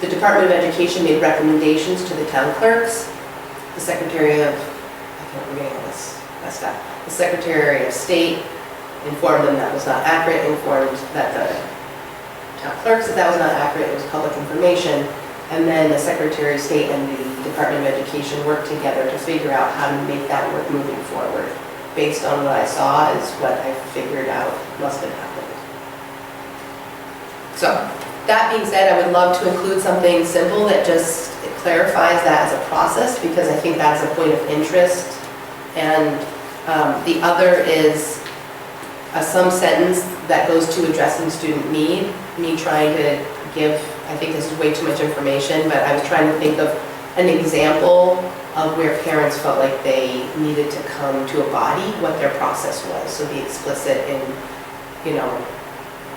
the Department of Education made recommendations to the town clerks, the Secretary of, I can't remember all this messed up, the Secretary of State informed them that was not accurate, informed that the town clerks that that was not accurate, it was public information, and then the Secretary of State and the Department of Education worked together to figure out how to make that work moving forward. Based on what I saw is what I figured out must have happened. So, that being said, I would love to include something simple that just clarifies that as a process, because I think that's a point of interest. And the other is some sentence that goes to addressing student need. Me trying to give, I think this is way too much information, but I was trying to think of an example of where parents felt like they needed to come to a body, what their process was. So be explicit in, you know,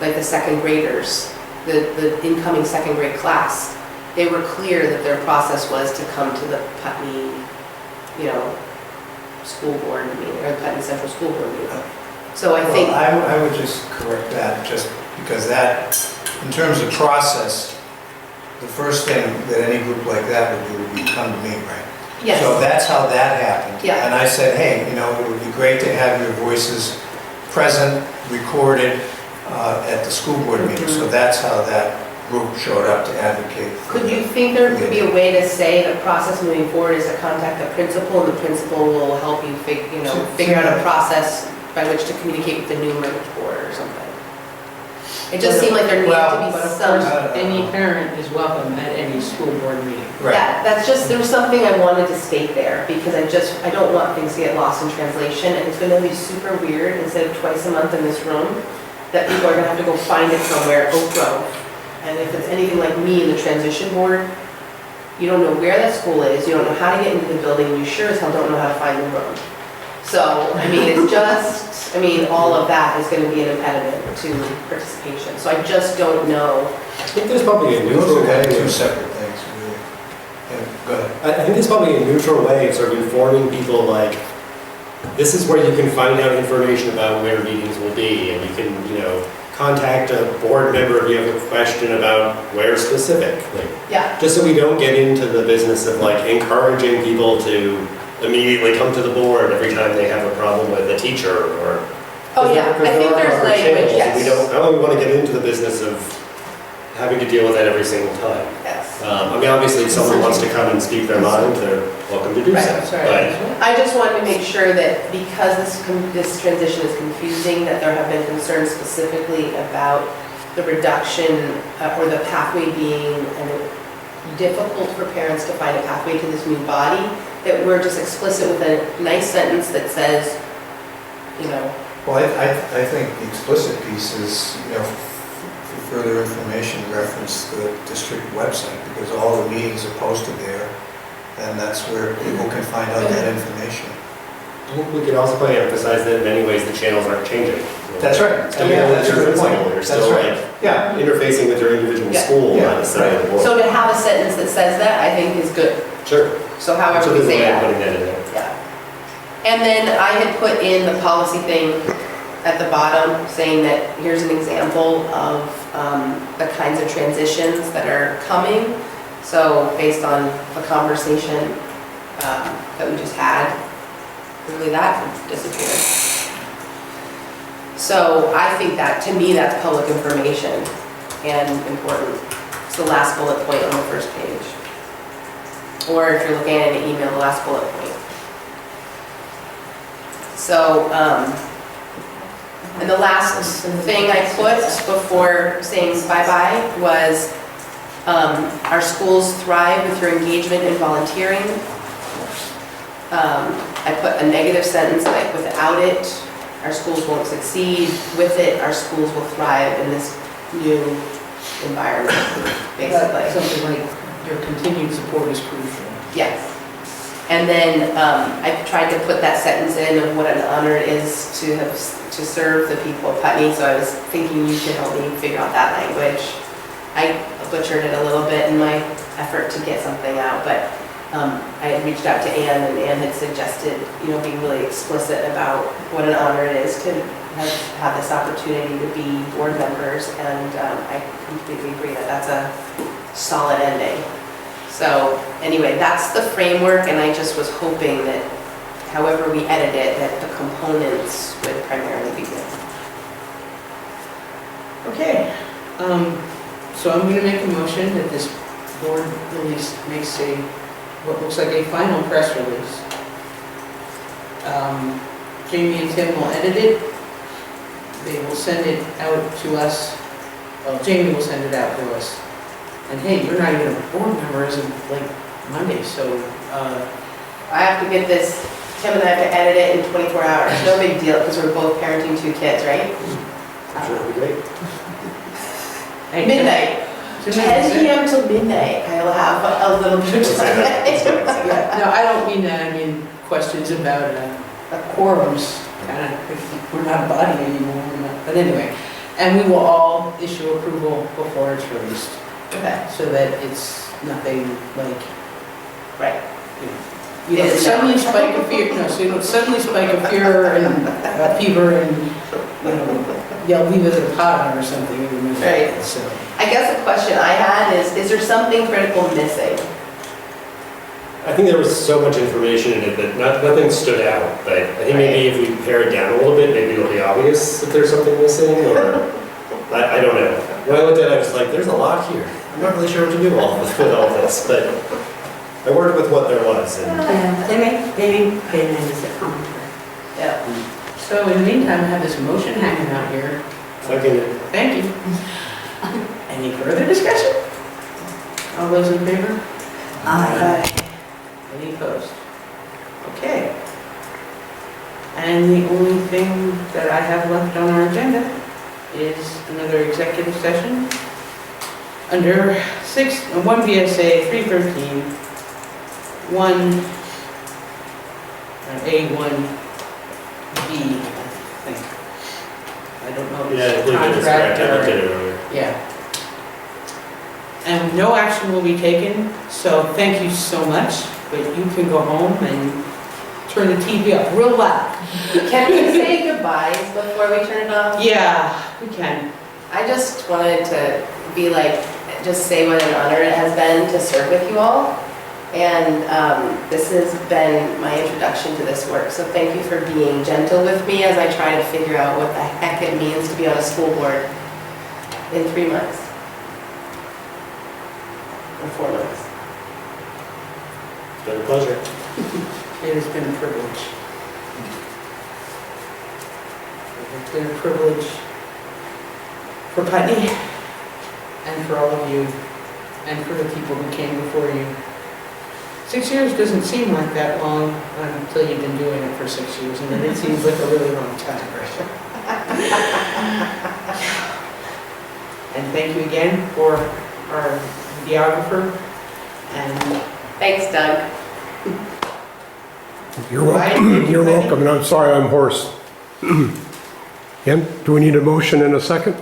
like the second graders, the incoming second grade class, they were clear that their process was to come to the Putney, you know, school board meeting, or the Putney Central School Board meeting. So I think... Well, I would just correct that, just because that, in terms of process, the first thing that any group like that would do would be come to me, right? Yes. So that's how that happened. Yeah. And I said, hey, you know, it would be great to have your voices present, recorded at the school board meeting. So that's how that group showed up to advocate. Could you think there could be a way to say the process moving forward is to contact the principal, and the principal will help you figure out a process by which to communicate with the new merge board or something? It just seemed like there needed to be But of some... course, any parent is welcome at any school board meeting. Right. That's just, there was something I wanted to state there, because I don't want things to get lost in translation, and it's gonna be super weird, instead of twice a month in this room, that people are gonna have to go find it somewhere, Oak Grove. And if it's anything like me in the transition board, you don't know where that school is, you don't know how to get into the building, you sure as hell don't know how to find the room. So, I mean, it's just, I mean, all of that is gonna be an impediment to participation. So I just don't know. I think there's probably a Those neutral are way. kind of two separate things, really. Yeah, go ahead. I think there's probably a neutral way of sort of informing people, like, this is where you can find out information about where meetings will be, and you can, you know, contact a board member if you have a question about where specifically. Yeah. Just so we don't get into the business of like encouraging people to immediately come to the board every time they have a problem with a teacher or. Oh, yeah, I think there's language, We yes. I don't want to get into the business of having to deal with that every single time. Yes. I mean, obviously, if someone wants to come and speak their mind, they're welcome to do Right, so. sorry. But I just wanted to make sure that because this transition is confusing, that there have been concerns specifically about the reduction or the pathway being difficult for parents to find a pathway to this new body, that we're just explicit with a nice sentence that says, you know. Well, I think the explicit piece is, you know, for further information, reference the district website, because all the meetings are posted there, and that's where people can find out that information. I think we could also probably emphasize that in many ways the channels aren't changing. That's right. Still Yeah, that's a good physical, point. You're That's still right. like Yeah. interfacing with your individual Yeah. school, Yeah, not necessarily the board. So to have a sentence that says that, I think is good. Sure. So So however we there's a say way of that. putting that in there. Yeah. And then I had put in the policy thing at the bottom, saying that here's an example of the kinds of transitions that are coming. So based on the conversation that we just had, really that disappeared. So I think that, to me, that's public information and important. It's the last bullet point on the first page. Or if you're looking at an email, the last bullet point. So, and the last thing I put before saying bye-bye was, our schools thrive with your engagement and volunteering. I put a negative sentence like, without it, our schools won't succeed. With it, our schools will thrive in this new environment, basically. Something like your continued support is crucial. Yes. And then I tried to put that sentence in of what an honor it is to serve the people of Putney, so I was thinking you could help me figure out that language. I butchered it a little bit in my effort to get something out, but I had reached out to Anne, and Anne had suggested, being really explicit about what an honor it is to have this opportunity to be board members, and I completely agree that that's a solid ending. So anyway, that's the framework, and I just was hoping that however we edit it, that the components would primarily be good. Okay, so I'm going to make a motion that this board release makes what looks like a final press release. Jamie and Tim will edit it. They will send it out to us. Well, Jamie will send it out to us. And hey, you're not even a board member as of like Monday, so I have to get this, Tim and I have to edit it in 24 hours. No big deal, because we're both parenting 2 kids, right? I'm sure it'll be great. hey, Midnight. 10 p.m. till midnight, I'll have a little bit of time. Yeah, no, I don't mean that. I mean questions about quorums. Kind of, we're not a body anymore. But anyway, and we will all issue approval before it's released. Okay. So that it's nothing like, Right. you know, suddenly spike of fear, no, so you don't suddenly spike of fear and fever and, yell, leave it at a pot or something. Right. So. I guess the question I had is there something critical missing? I think there was so much information in it that nothing stood out, but I think maybe if we pare it down a little bit, maybe it'll be obvious if there's something missing, or, I don't know. When I looked at it, I was like, there's a lot here. I'm not really sure what to do with all this, but I worked with what there was. And Yeah, they may pay it as a commentary. Yeah. So in the meantime, I have this motion hanging out here. second, Thank you. Any further discussion? All those in favor? Aye. Any opposed? Okay. And the only thing that I have left on our agenda is another executive session under 1 VSA 313, 1A1B, I think. I don't know if yeah, I it's believe it is correct. I looked at contract it earlier. or, yeah. And no action will be taken, so thank you so much, but you can go home and turn the TV up real loud. Can we say goodbyes before we turn it off? Yeah, we can. I just wanted to be like, just say what an honor it has been to serve with you all. And this has been my introduction to this work. So thank you for being gentle with me as I try to figure out what the heck it means to be on a school board in 3 months. Or 4 months. It's been a pleasure. It has been a privilege. It's been a privilege for Putney and for all of you and for the people who came before you. 6 years doesn't seem like that long until you've been doing it for 6 years, and then it seems like a really long time. And thank you again for our videographer, and Thanks, Doug. You're welcome, you're welcome, and I'm sorry I'm hoarse. Ken, do we need a motion in a second?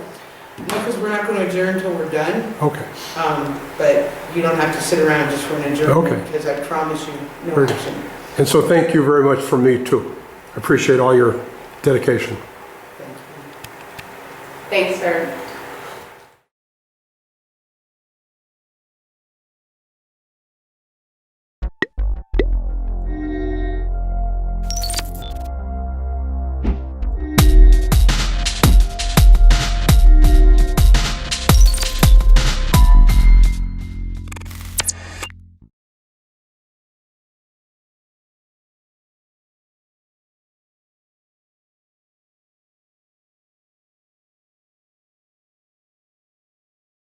because we're not going to adjourn until we're done, Okay. but you don't have to sit around just for an adjournment, Okay. because I promise you, no Very good. action. And so thank you very much from me too. I appreciate all your dedication. Thank you. Thanks, sir.